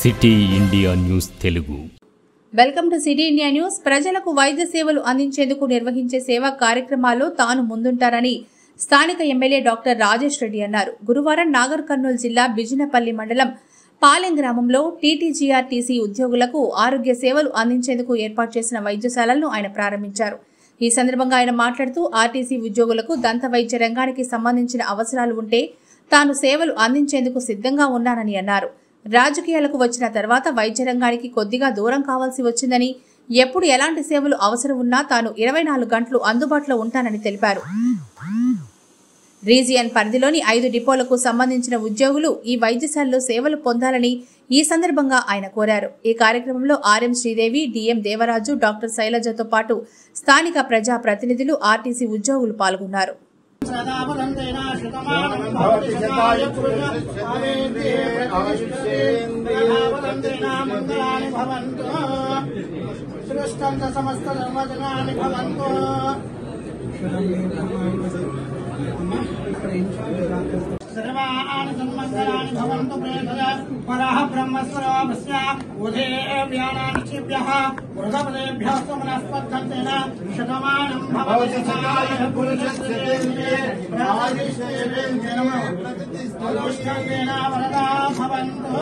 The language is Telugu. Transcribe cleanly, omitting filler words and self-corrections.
City India news Telugu. Welcome to city India news. ప్రజలకు వైద్య సేవలు అందించేందుకు నిర్వహించే సేవా కార్యక్రమాల్లో తాను ముందుంటారని స్థానిక ఎమ్మెల్యే డాక్టర్ రాజేష్ రెడ్డి అన్నారు. గురువారం నాగర్ కర్నూలు జిల్లా బిజినపల్లి మండలం పాలెం గ్రామంలో టీటీజీఆర్టీసీ ఉద్యోగులకు ఆరోగ్య సేవలు అందించేందుకు ఏర్పాటు చేసిన వైద్యశాలలను ఆయన ప్రారంభించారు. ఈ సందర్భంగా ఆయన మాట్లాడుతూ ఆర్టీసీ ఉద్యోగులకు దంత వైద్య రంగానికి సంబంధించిన అవసరాలు ఉంటే తాను సేవలు అందించేందుకు సిద్ధంగా ఉన్నానని అన్నారు. రాజకీయాలకు వచ్చిన తర్వాత వైద్య రంగానికి కొద్దిగా దూరం కావాల్సి వచ్చిందని, ఎప్పుడు ఎలాంటి సేవలు అవసరం ఉన్నా తాను 24 గంటలు అందుబాటులో ఉంటానని తెలిపారు. రీజియన్ పరిధిలోని 5 డిపోలకు సంబంధించిన ఉద్యోగులు ఈ వైద్యశాలలో సేవలు పొందాలని ఈ సందర్భంగా ఆయన కోరారు. ఈ కార్యక్రమంలో RM Sridevi, DM Devaraju, doctor శైలజతో పాటు స్థానిక ప్రజా ప్రతినిధులు, ఆర్టీసీ ఉద్యోగులు పాల్గొన్నారు. सर्वाणि सन्मङ्गलानि भवन्तु प्रेतय परः ब्रह्मस्वरूपस्य उदेव्यानानिभ्यः वृषभदेभ्यः स्वमनस्पद्धन्तेन शतमानं भवति सदाय पुरुषस्तेन्द्रिये राजिष्ठेन्द्रिये नमः अनुष्ठन्तेन वरदा भवन्तु.